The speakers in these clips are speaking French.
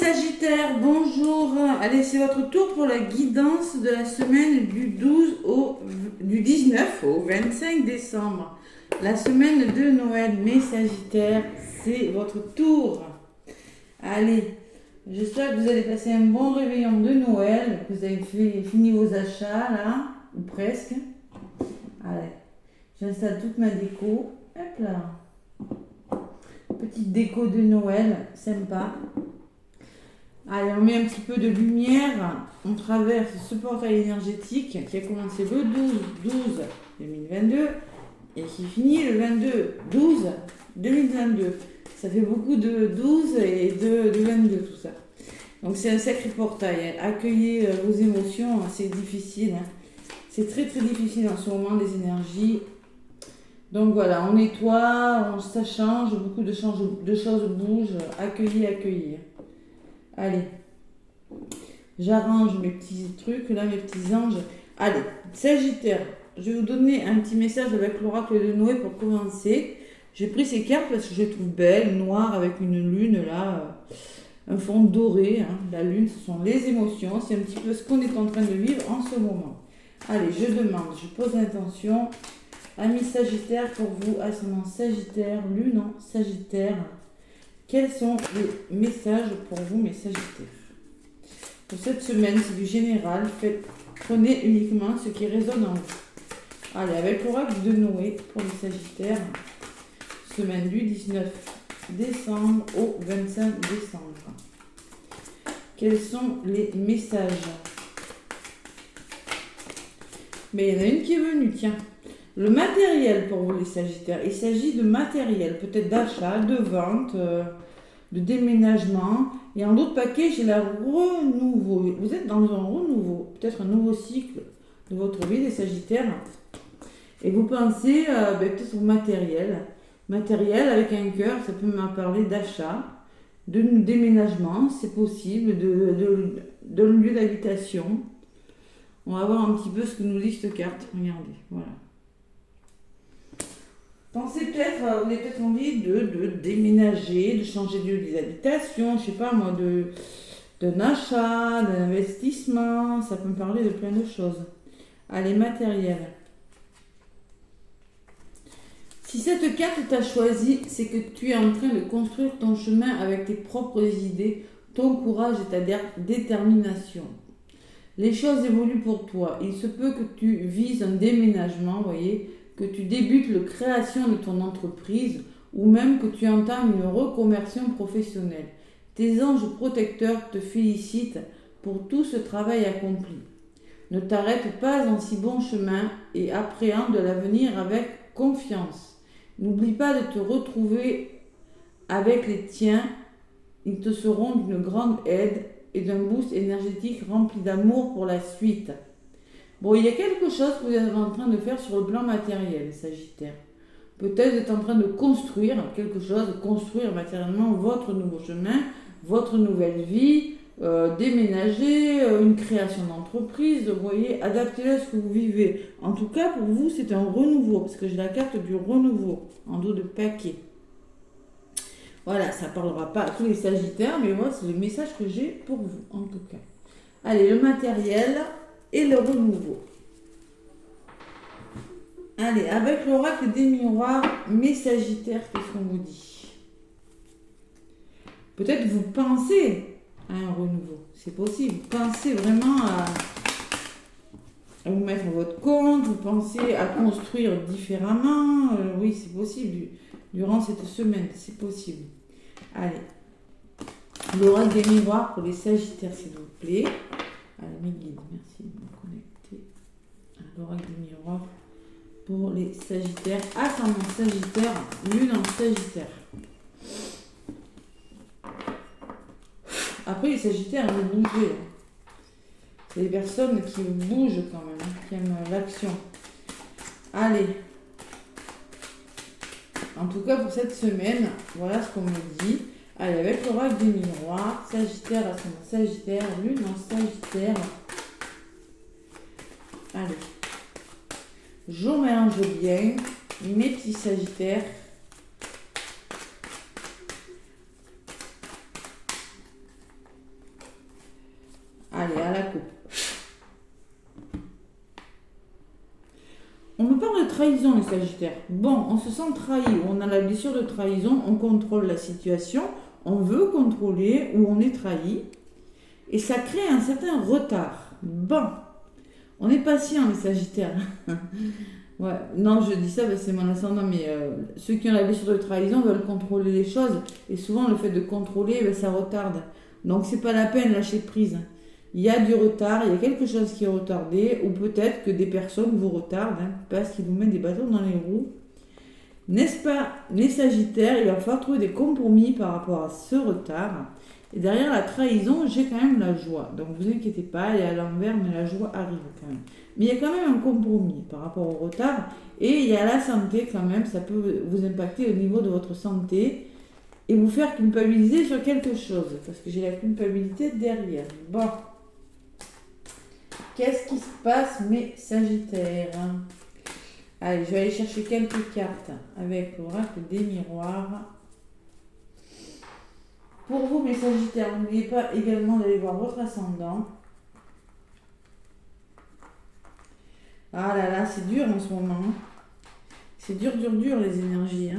Sagittaires, bonjour. Allez, c'est votre tour pour la guidance de la semaine du 19 au 25 décembre. La semaine de Noël, mes Sagittaires, c'est votre tour. Allez, j'espère que vous allez passer un bon réveillon de Noël, que vous avez fini vos achats là, ou presque. Allez, j'installe toute ma déco. Hop là. Petite déco de Noël, sympa. Allez, on met un petit peu de lumière. On traverse ce portail énergétique qui a commencé le 12-12-2022 et qui finit le 22-12-2022. Ça fait beaucoup de 12 et de 22 tout ça. Donc c'est un sacré portail. Accueillir vos émotions, c'est difficile. C'est très très difficile en ce moment, les énergies. Donc voilà, on nettoie, ça change, beaucoup de choses bougent. Accueillir. Allez, j'arrange mes petits trucs, là, mes petits anges. Allez, Sagittaire, je vais vous donner un petit message avec l'oracle de Noé pour commencer. J'ai pris ces cartes parce que je les trouve belles, noires, avec une lune, là, un fond doré. La lune, ce sont les émotions, c'est un petit peu ce qu'on est en train de vivre en ce moment. Allez, je demande, je pose l'intention. Amis Sagittaire, pour vous, ascendant Sagittaire, lune en Sagittaire. Quels sont les messages pour vous, mes Sagittaires? Pour cette semaine, c'est du général. Prenez uniquement ce qui résonne en vous. Allez, avec l'oracle de Noé pour les Sagittaires, semaine du 19 décembre au 25 décembre. Quels sont les messages? Mais il y en a une qui est venue, tiens. Le matériel pour vous, les Sagittaires. Il s'agit de matériel, peut-être d'achat, de vente, de déménagement. Et en l'autre paquet, j'ai la renouveau. Vous êtes dans un renouveau, peut-être un nouveau cycle de votre vie, les Sagittaires. Et vous pensez peut-être au matériel. Matériel avec un cœur, ça peut me parler d'achat, de déménagement, c'est possible, de lieu d'habitation. On va voir un petit peu ce que nous dit cette carte. Regardez, voilà. Pensez peut-être, vous avez peut-être envie de déménager, de changer de lieu d'habitation, je sais pas moi, d'un achat, d'un investissement, ça peut me parler de plein de choses. Allez, matériel. Si cette carte t'a choisi, c'est que tu es en train de construire ton chemin avec tes propres idées, ton courage et ta détermination. Les choses évoluent pour toi. Il se peut que tu vises un déménagement, vous voyez, que tu débutes la création de ton entreprise ou même que tu entames une reconversion professionnelle. Tes anges protecteurs te félicitent pour tout ce travail accompli. Ne t'arrête pas en si bon chemin et appréhende l'avenir avec confiance. N'oublie pas de te retrouver avec les tiens. Ils te seront d'une grande aide et d'un boost énergétique rempli d'amour pour la suite. Bon, il y a quelque chose que vous êtes en train de faire sur le plan matériel, Sagittaire. Peut-être vous êtes en train de construire quelque chose, de construire matériellement votre nouveau chemin, votre nouvelle vie, déménager, une création d'entreprise, vous voyez, adaptez-le à ce que vous vivez. En tout cas, pour vous, c'est un renouveau, parce que j'ai la carte du renouveau, en dos de paquet. Voilà, ça ne parlera pas à tous les Sagittaires, mais moi, c'est le message que j'ai pour vous, en tout cas. Allez, le matériel et le renouveau. Allez, avec l'oracle des miroirs, mes Sagittaires, qu'est-ce qu'on vous dit? Peut-être vous pensez à un renouveau, c'est possible. Vous pensez vraiment à vous mettre à votre compte, vous pensez à construire différemment. Oui, c'est possible. Durant cette semaine, c'est possible. Allez, l'oracle des miroirs pour les Sagittaires, s'il vous plaît. Allez, mes guides, merci de me connecter à l'oracle des miroirs pour les Sagittaires, ascendant Sagittaire, lune en Sagittaire. Après, les Sagittaires aiment bouger. C'est des personnes qui bougent quand même, qui aiment l'action. Allez. En tout cas, pour cette semaine, voilà ce qu'on me dit. Allez, avec l'oracle des miroirs, Sagittaire, ascendant Sagittaire, lune en Sagittaire. Allez. Je mélange bien mes petits Sagittaires. Allez, à la coupe. On me parle de trahison, les Sagittaires. Bon, on se sent trahi, on a la blessure de trahison, on contrôle la situation, on veut contrôler ou on est trahi. Et ça crée un certain retard. Bon, on est patient, les Sagittaires. Ouais, non, je dis ça, c'est mon ascendant, mais ceux qui ont la blessure de trahison veulent contrôler les choses. Et souvent, le fait de contrôler, ça retarde. Donc, c'est pas la peine, lâcher prise. Il y a du retard, il y a quelque chose qui est retardé, ou peut-être que des personnes vous retardent, parce qu'ils vous mettent des bâtons dans les roues. N'est-ce pas, les Sagittaires, il va falloir trouver des compromis par rapport à ce retard. Et derrière la trahison, j'ai quand même la joie. Donc, vous inquiétez pas, elle est à l'envers, mais la joie arrive quand même. Mais il y a quand même un compromis par rapport au retard. Et il y a la santé quand même, ça peut vous impacter au niveau de votre santé et vous faire culpabiliser sur quelque chose. Parce que j'ai la culpabilité derrière. Bon. Qu'est-ce qui se passe, mes Sagittaires? Allez, je vais aller chercher quelques cartes avec l'oracle des miroirs. Pour vous, mes Sagittaires, n'oubliez pas également d'aller voir votre ascendant. Ah là là, c'est dur en ce moment. C'est dur, les énergies.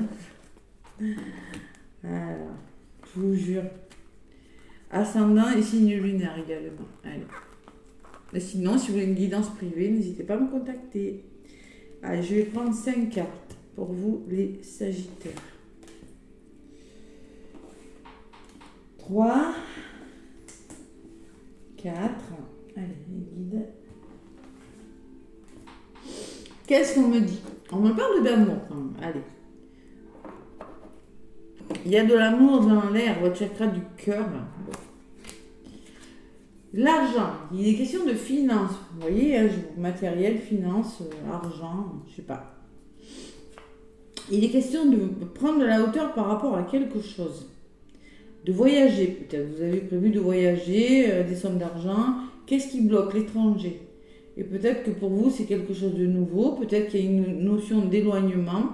Voilà, je vous jure. Ascendant et signe lunaire également. Allez. Et sinon, si vous voulez une guidance privée, n'hésitez pas à me contacter. Allez, je vais prendre 5 cartes pour vous, les Sagittaires. 3, 4, allez, les guides. Qu'est-ce qu'on me dit? On me parle d'amour. Allez. Il y a de l'amour dans l'air, votre chakra du cœur. Bon. L'argent, il est question de finances. Vous voyez, matériel, finance, argent, je sais pas. Il est question de prendre de la hauteur par rapport à quelque chose. De voyager peut-être. Vous avez prévu de voyager, des sommes d'argent. Qu'est-ce qui bloque? L'étranger. Et peut-être que pour vous, c'est quelque chose de nouveau. Peut-être qu'il y a une notion d'éloignement,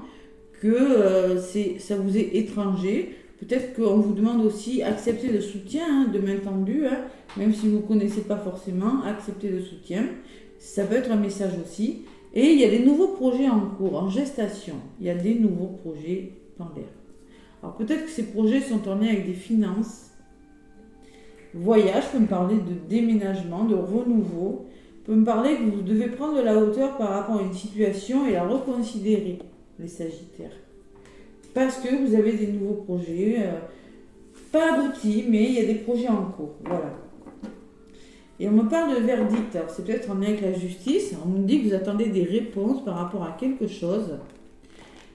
que ça vous est étranger. Peut-être qu'on vous demande aussi accepter le soutien de main tendue, même si vous ne connaissez pas forcément, accepter le soutien. Ça peut être un message aussi. Et il y a des nouveaux projets en cours, en gestation. Il y a des nouveaux projets dans l'air. Alors peut-être que ces projets sont en lien avec des finances. Voyage peut me parler de déménagement, de renouveau. Peut me parler que vous devez prendre de la hauteur par rapport à une situation et la reconsidérer, les Sagittaires. Parce que vous avez des nouveaux projets, pas aboutis, mais il y a des projets en cours. Voilà. Et on me parle de verdict. Alors c'est peut-être en lien avec la justice. On me dit que vous attendez des réponses par rapport à quelque chose.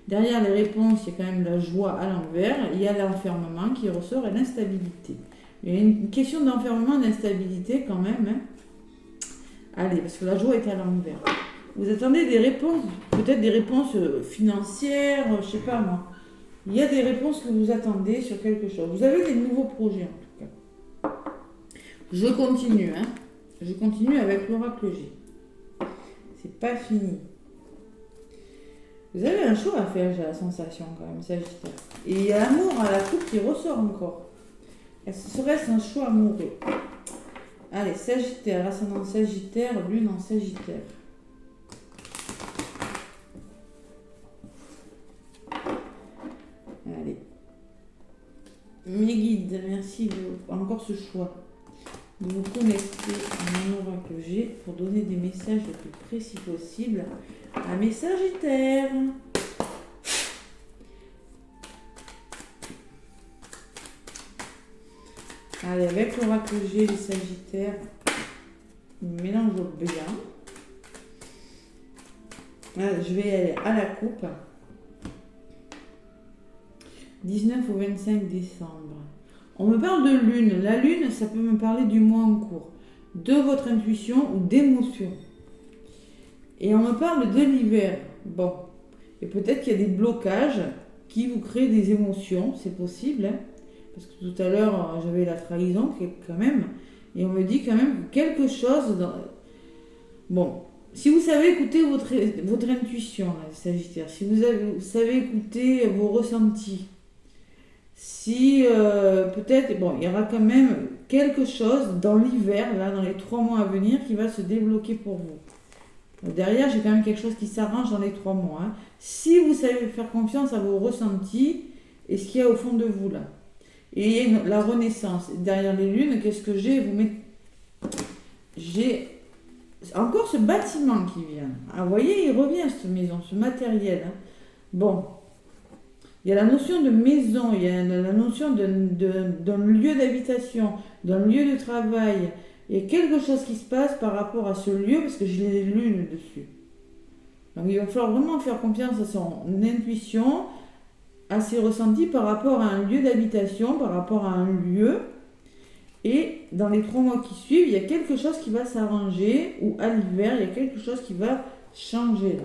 Derrière les réponses, il y a quand même la joie à l'envers. Il y a l'enfermement qui ressort et l'instabilité. Il y a une question d'enfermement, d'instabilité quand même. Allez, parce que la joie est à l'envers. Vous attendez des réponses, peut-être des réponses financières, je sais pas moi. Il y a des réponses que vous attendez sur quelque chose. Vous avez des nouveaux projets en tout cas. Je continue, Je continue avec l'oracle G. C'est pas fini. Vous avez un choix à faire, j'ai la sensation quand même, Sagittaire. Et il y a l'amour à la coupe qui ressort encore. Serait-ce un choix amoureux? Allez, Sagittaire, ascendant Sagittaire, lune en Sagittaire. Allez. Mes guides, merci de encore ce choix de vous connecter à mon oracle G pour donner des messages le plus précis possible à mes Sagittaires. Allez, avec l'oracle G, les Sagittaires, mélange bien. Allez, je vais aller à la coupe. 19 au 25 décembre. On me parle de lune. La lune, ça peut me parler du mois en cours, de votre intuition ou d'émotion. Et on me parle de l'hiver. Bon. Et peut-être qu'il y a des blocages qui vous créent des émotions, c'est possible. Parce que tout à l'heure, j'avais la trahison quand même. Et on me dit quand même quelque chose... Bon, si vous savez écouter votre intuition, là, Sagittaire, si vous savez écouter vos ressentis, Si peut-être, bon, il y aura quand même quelque chose dans l'hiver, là, dans les 3 mois à venir, qui va se débloquer pour vous. Derrière, j'ai quand même quelque chose qui s'arrange dans les 3 mois, hein. Si vous savez faire confiance à vos ressentis et ce qu'il y a au fond de vous là. Et il y a la renaissance. Derrière les lunes, qu'est-ce que j'ai? J'ai encore ce bâtiment qui vient. Ah, vous voyez, il revient cette maison, ce matériel, hein. Bon, il y a la notion de maison, il y a la notion d'un lieu d'habitation, d'un lieu de travail. Il y a quelque chose qui se passe par rapport à ce lieu parce que j'ai les lunes dessus. Donc il va falloir vraiment faire confiance à son intuition, à ses ressentis par rapport à un lieu d'habitation, par rapport à un lieu. Et dans les 3 mois qui suivent, il y a quelque chose qui va s'arranger, ou à l'hiver, il y a quelque chose qui va changer là.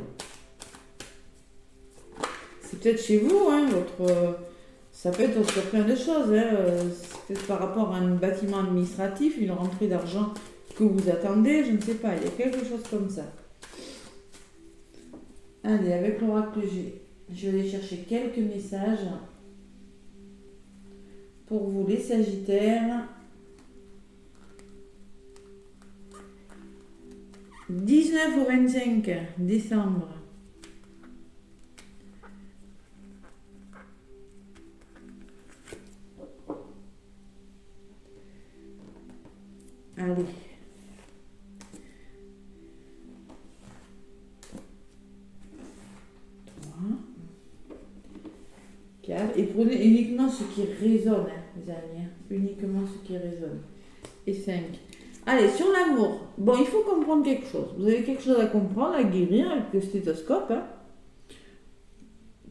C'est peut-être chez vous, hein, ça peut être sur plein de choses, hein. C'est peut-être par rapport à un bâtiment administratif, une rentrée d'argent que vous attendez, je ne sais pas, il y a quelque chose comme ça. Allez, avec l'oracle G, je vais aller chercher quelques messages pour vous les Sagittaires. 19 au 25 décembre. Allez. 3, 4. Et prenez uniquement ce qui résonne, hein, les amis. Hein. Uniquement ce qui résonne. Et 5. Allez, sur l'amour. Bon, il faut comprendre quelque chose. Vous avez quelque chose à comprendre, à guérir avec le stéthoscope. Hein.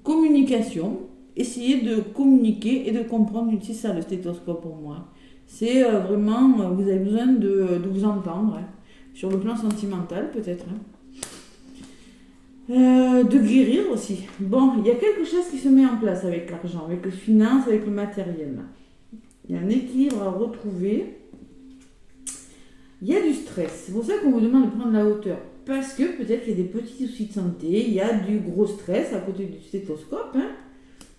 Communication. Essayez de communiquer et de comprendre. C'est ça le stéthoscope pour moi. C'est vraiment, vous avez besoin de vous entendre. Hein. Sur le plan sentimental, peut-être. Hein. De guérir aussi. Bon, il y a quelque chose qui se met en place avec l'argent, avec les finances, avec le matériel. Il y a un équilibre à retrouver. Il y a du stress. C'est pour ça qu'on vous demande de prendre la hauteur. Parce que peut-être qu'il y a des petits soucis de santé, il y a du gros stress à côté du stéthoscope. Hein.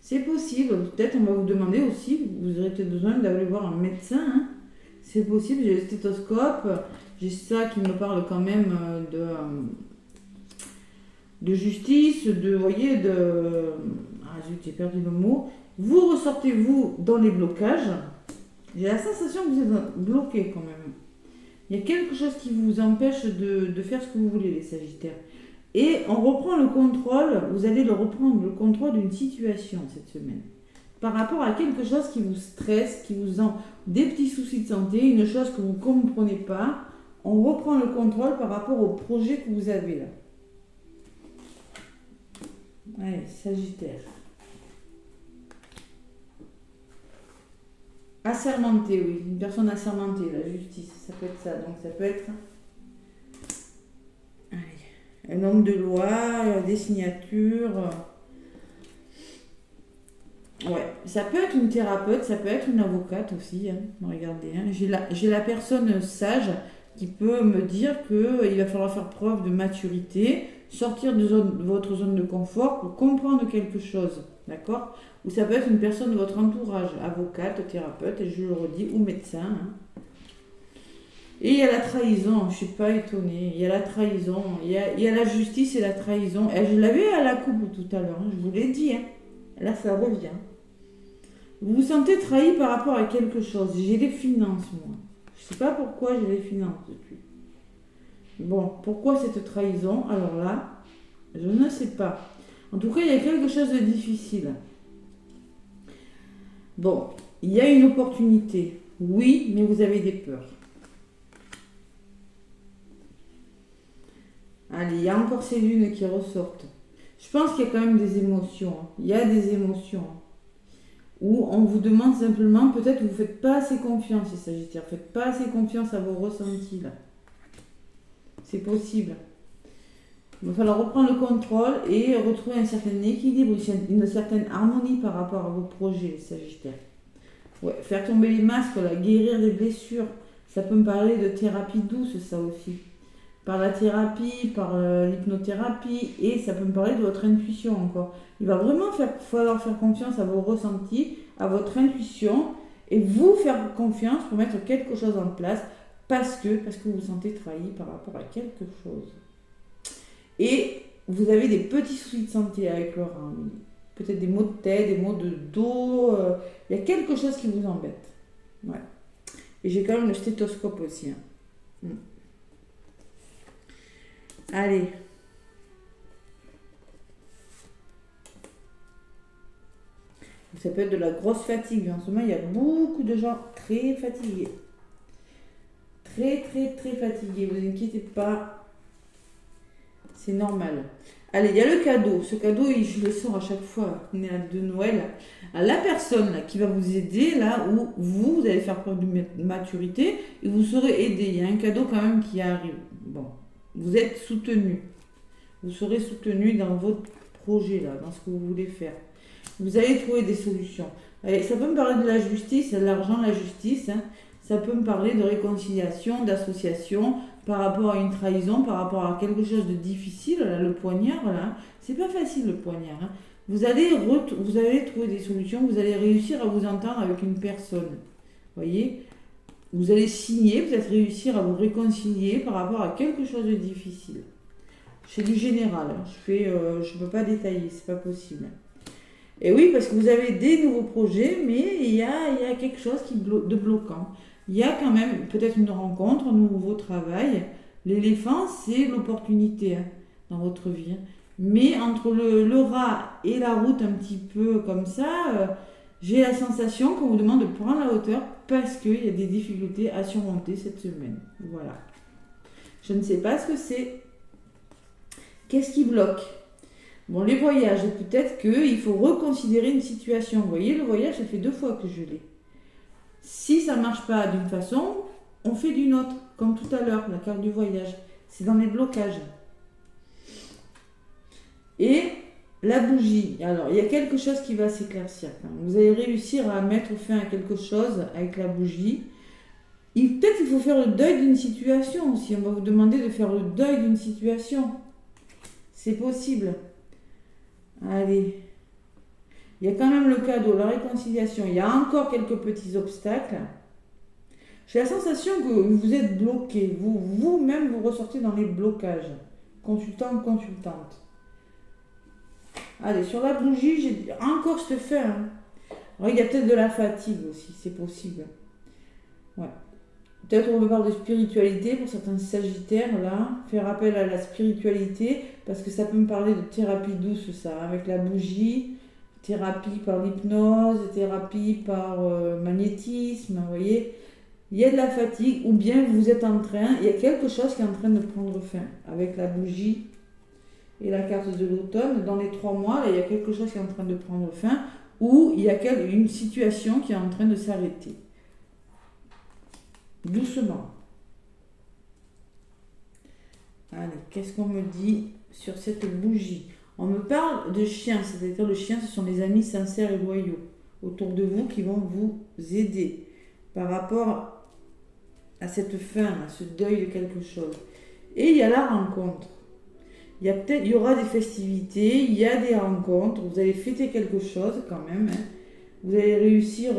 C'est possible. Peut-être on va vous demander aussi, vous aurez peut-être besoin d'aller voir un médecin. Hein. C'est possible, j'ai le stéthoscope, j'ai ça qui me parle quand même de justice, voyez, ah zut, j'ai perdu le mot. Vous ressortez, vous, dans les blocages. J'ai la sensation que vous êtes bloqué quand même. Il y a quelque chose qui vous empêche de faire ce que vous voulez, les Sagittaires. Et on reprend le contrôle, vous allez reprendre le contrôle d'une situation cette semaine. Par rapport à quelque chose qui vous stresse, qui vous en... des petits soucis de santé, une chose que vous ne comprenez pas, on reprend le contrôle par rapport au projet que vous avez là. Allez, Sagittaire. Assermenté, oui. Une personne assermentée, la justice, ça peut être ça. Donc ça peut être un homme de loi, des signatures. Ouais, ça peut être une thérapeute, ça peut être une avocate aussi. Hein. Regardez, hein. J'ai la personne sage qui peut me dire qu'il va falloir faire preuve de maturité, sortir de votre zone de confort pour comprendre quelque chose. D'accord? Ou ça peut être une personne de votre entourage, avocate, thérapeute, et je le redis, ou médecin. Hein. Et il y a la trahison, je ne suis pas étonnée. Il y a la trahison, il y a la justice et la trahison. Et je l'avais à la coupe tout à l'heure, hein, je vous l'ai dit. Hein. Là, ça revient. Vous vous sentez trahi par rapport à quelque chose. J'ai les finances, moi. Je ne sais pas pourquoi j'ai les finances depuis. Bon, pourquoi cette trahison? Alors là, je ne sais pas. En tout cas, il y a quelque chose de difficile. Bon, il y a une opportunité. Oui, mais vous avez des peurs. Allez, il y a encore ces lunes qui ressortent. Je pense qu'il y a quand même des émotions. Hein. Il y a des émotions. Hein. Où on vous demande simplement, peut-être que vous ne faites pas assez confiance, les Sagittaires. Vous ne faites pas assez confiance à vos ressentis là. C'est possible. Il va falloir reprendre le contrôle et retrouver un certain équilibre, une certaine harmonie par rapport à vos projets, les Sagittaires. Ouais, faire tomber les masques, là, guérir les blessures. Ça peut me parler de thérapie douce, ça aussi. Par la thérapie, par l'hypnothérapie, et ça peut me parler de votre intuition encore. Il va vraiment falloir faire confiance à vos ressentis, à votre intuition et vous faire confiance pour mettre quelque chose en place parce que vous vous sentez trahi par rapport à quelque chose. Et vous avez des petits soucis de santé avec le rein. Peut-être des maux de tête, des maux de dos. Il y a quelque chose qui vous embête. Ouais. Et j'ai quand même le stéthoscope aussi. Allez. Ça peut être de la grosse fatigue. En ce moment, il y a beaucoup de gens très fatigués. Très, très, très fatigués. Ne vous inquiétez pas. C'est normal. Allez, il y a le cadeau. Ce cadeau, je le sors à chaque fois. On est à de Noël. À la personne là, qui va vous aider, là où vous allez faire preuve de maturité et vous serez aidé. Il y a un cadeau quand même qui arrive. Bon, vous êtes soutenu. Vous serez soutenu dans votre projet, là, dans ce que vous voulez faire. Vous allez trouver des solutions. Allez, ça peut me parler de la justice, de l'argent, la justice. Hein. Ça peut me parler de réconciliation, d'association, par rapport à une trahison, par rapport à quelque chose de difficile. Là, le poignard, là, c'est pas facile le poignard. Hein. Vous allez trouver des solutions, vous allez réussir à vous entendre avec une personne. Voyez, vous allez signer, peut-être réussir à vous réconcilier par rapport à quelque chose de difficile. C'est du général. Hein. Je peux pas détailler, c'est pas possible. Et oui, parce que vous avez des nouveaux projets, mais il y a quelque chose de bloquant. Il y a quand même peut-être une rencontre, un nouveau travail. L'éléphant, c'est l'opportunité hein, dans votre vie. Mais entre le rat et la route un petit peu comme ça, j'ai la sensation qu'on vous demande de prendre la hauteur parce qu'il y a des difficultés à surmonter cette semaine. Voilà. Je ne sais pas ce que c'est. Qu'est-ce qui bloque ? Bon, les voyages, peut-être qu'il faut reconsidérer une situation. Vous voyez, le voyage, ça fait 2 fois que je l'ai. Si ça ne marche pas d'une façon, on fait d'une autre, comme tout à l'heure, la carte du voyage. C'est dans les blocages. Et la bougie. Alors, il y a quelque chose qui va s'éclaircir. Vous allez réussir à mettre fin à quelque chose avec la bougie. Peut-être qu'il faut faire le deuil d'une situation aussi. On va vous demander de faire le deuil d'une situation. C'est possible. Allez, il y a quand même le cadeau, la réconciliation. Il y a encore quelques petits obstacles. J'ai la sensation que vous êtes bloqué. Vous-même, vous ressortez dans les blocages. Consultant, consultante. Allez, sur la bougie, j'ai encore cette fin. Hein. Alors, il y a peut-être de la fatigue aussi, c'est possible. Ouais. Peut-être on me parle de spiritualité pour certains sagittaires, là. Faire appel à la spiritualité, parce que ça peut me parler de thérapie douce, ça, avec la bougie, thérapie par l'hypnose, thérapie par magnétisme, vous voyez. Il y a de la fatigue, ou bien vous êtes en train, il y a quelque chose qui est en train de prendre fin, avec la bougie et la carte de l'automne. Dans les 3 mois, là, il y a quelque chose qui est en train de prendre fin, ou il y a une situation qui est en train de s'arrêter. Doucement. Allez, qu'est-ce qu'on me dit sur cette bougie ? On me parle de chiens, c'est-à-dire le chien, ce sont les amis sincères et loyaux autour de vous qui vont vous aider par rapport à cette fin, à ce deuil de quelque chose. Et il y a la rencontre. Il y aura des festivités, il y a des rencontres, vous allez fêter quelque chose quand même. Hein. Vous allez réussir,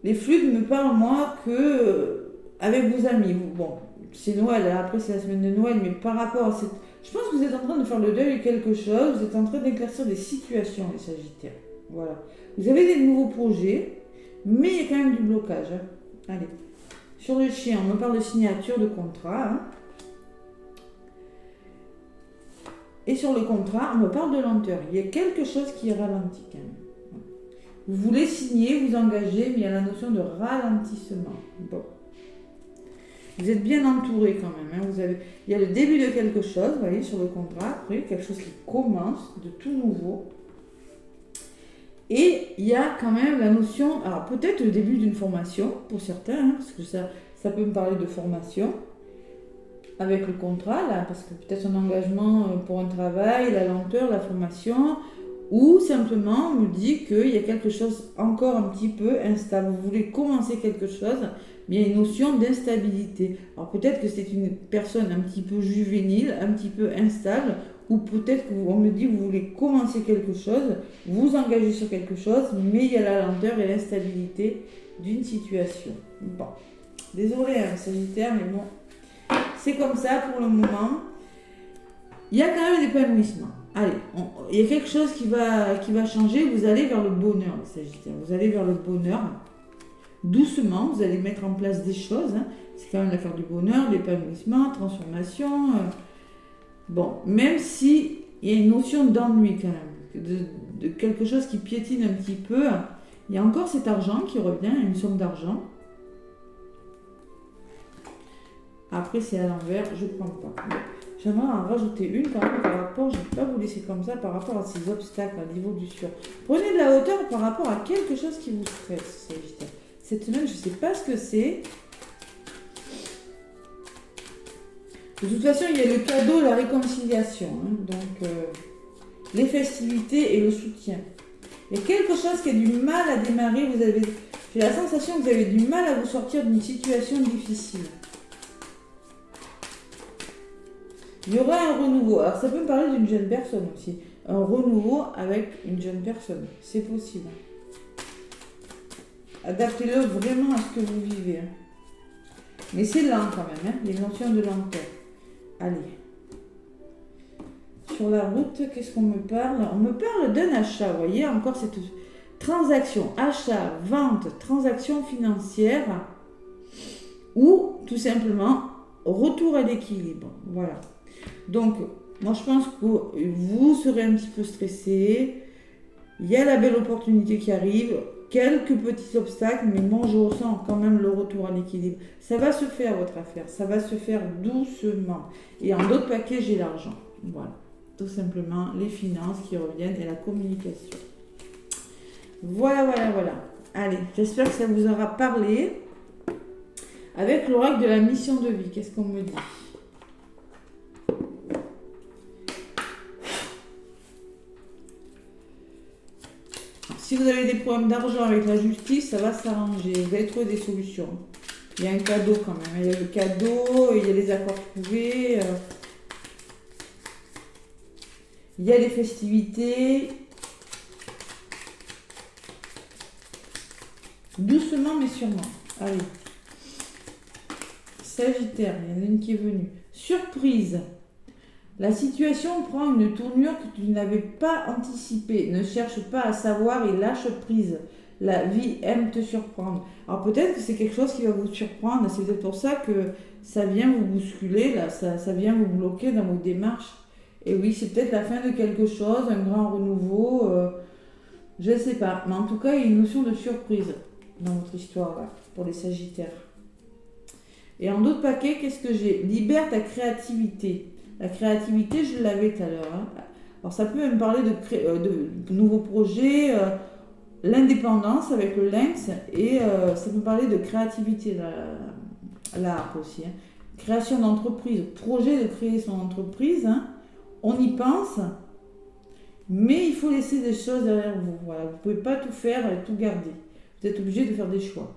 les fluides me parlent, moi, que avec vos amis. Bon, c'est Noël, après c'est la semaine de Noël, mais par rapport à cette... Je pense que vous êtes en train de faire le deuil de quelque chose, vous êtes en train d'éclaircir des situations, les Sagittaires. Voilà. Vous avez des nouveaux projets, mais il y a quand même du blocage. Hein. Allez. Sur le chien, on me parle de signature de contrat. Hein. Et sur le contrat, on me parle de lenteur. Il y a quelque chose qui ralentit quand même. Vous voulez signer, vous engager, mais il y a la notion de ralentissement. Bon. Vous êtes bien entouré quand même. Hein. Il y a le début de quelque chose, vous voyez, sur le contrat. Après, quelque chose qui commence, de tout nouveau. Et il y a quand même la notion, alors peut-être le début d'une formation, pour certains, hein, parce que ça peut me parler de formation, avec le contrat, là, parce que peut-être un engagement pour un travail, la lenteur, la formation... Ou simplement, on me dit qu'il y a quelque chose encore un petit peu instable. Vous voulez commencer quelque chose, mais il y a une notion d'instabilité. Alors peut-être que c'est une personne un petit peu juvénile, un petit peu instable, ou peut-être qu'on me dit que vous voulez commencer quelque chose, vous engager sur quelque chose, mais il y a la lenteur et l'instabilité d'une situation. Bon, désolé Sagittaire, mais bon, c'est comme ça pour le moment. Il y a quand même l'épanouissement. Allez, il y a quelque chose qui va changer, vous allez vers le bonheur, les Sagittaires. Vous allez vers le bonheur. Doucement, vous allez mettre en place des choses. Hein. C'est quand même l'affaire du bonheur, l'épanouissement, transformation. Bon, même si il y a une notion d'ennui quand même, de quelque chose qui piétine un petit peu. Il y a encore cet argent qui revient, une somme d'argent. Après, c'est à l'envers, je ne prends pas. J'aimerais en rajouter une quand même par rapport, je ne vais pas vous laisser comme ça, par rapport à ces obstacles au niveau du sur. Prenez de la hauteur par rapport à quelque chose qui vous stresse, Sagittaire. Cette semaine, je ne sais pas ce que c'est. De toute façon, il y a le cadeau, la réconciliation. Hein, donc, les festivités et le soutien. Il y a quelque chose qui a du mal à démarrer. J'ai la sensation que vous avez du mal à vous sortir d'une situation difficile. Il y aura un renouveau. Alors, ça peut me parler d'une jeune personne aussi. Un renouveau avec une jeune personne. C'est possible. Adaptez-le vraiment à ce que vous vivez. Hein. Mais c'est lent quand même. Hein. Il y a une notion de lenteur. Allez. Sur la route, qu'est-ce qu'on me parle? On me parle d'un achat. Vous voyez, encore cette transaction. Achat, vente, transaction financière. Ou, tout simplement, retour à l'équilibre. Voilà. Donc, moi je pense que vous serez un petit peu stressé. Il y a la belle opportunité qui arrive. Quelques petits obstacles, mais moi je ressens quand même le retour à l'équilibre. Ça va se faire votre affaire. Ça va se faire doucement. Et en d'autres paquets, j'ai l'argent. Voilà. Tout simplement, les finances qui reviennent et la communication. Voilà. Allez, j'espère que ça vous aura parlé. Avec l'oracle de la mission de vie, qu'est-ce qu'on me dit? Si vous avez des problèmes d'argent avec la justice, ça va s'arranger. Vous allez trouver des solutions. Il y a un cadeau quand même. Il y a le cadeau, il y a les accords trouvés. Il y a les festivités. Doucement mais sûrement. Allez. Sagittaire, il y en a une qui est venue. Surprise. La situation prend une tournure que tu n'avais pas anticipée. Ne cherche pas à savoir et lâche prise. La vie aime te surprendre. Alors peut-être que c'est quelque chose qui va vous surprendre. C'est peut-être pour ça que ça vient vous bousculer, là, ça vient vous bloquer dans vos démarches. Et oui, c'est peut-être la fin de quelque chose, un grand renouveau. Je ne sais pas. Mais en tout cas, il y a une notion de surprise dans votre histoire, là, pour les Sagittaires. Et en d'autres paquets, qu'est-ce que j'ai? Libère ta créativité. La créativité, je l'avais tout à l'heure. Hein. Alors, ça peut me parler de nouveaux projets, l'indépendance avec le lynx, et ça peut parler de créativité, là aussi. Hein. Création d'entreprise, projet de créer son entreprise. Hein. On y pense, mais il faut laisser des choses derrière vous. Voilà. Vous ne pouvez pas tout faire et tout garder. Vous êtes obligé de faire des choix.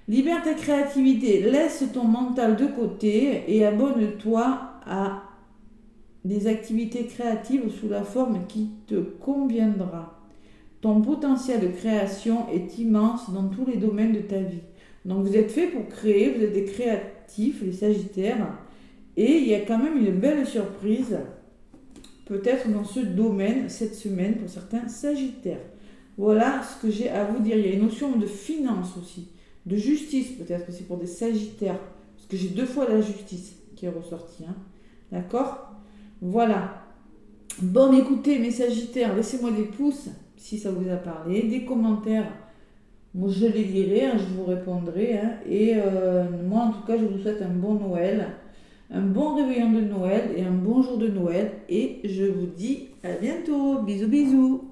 Libère ta créativité, laisse ton mental de côté et abonne-toi à des activités créatives sous la forme qui te conviendra. Ton potentiel de création est immense dans tous les domaines de ta vie. Donc vous êtes fait pour créer, vous êtes des créatifs, les Sagittaires, et il y a quand même une belle surprise, peut-être dans ce domaine, cette semaine, pour certains Sagittaires. Voilà ce que j'ai à vous dire. Il y a une notion de finance aussi, de justice, peut-être que c'est pour des Sagittaires, parce que j'ai 2 fois la justice qui est ressortie. Hein. D'accord? Voilà. Bon, écoutez, mes Sagittaires, laissez-moi des pouces si ça vous a parlé, des commentaires. Moi, je les lirai, hein, je vous répondrai. Hein, et moi, en tout cas, je vous souhaite un bon Noël, un bon réveillon de Noël et un bon jour de Noël. Et je vous dis à bientôt. Bisous, bisous.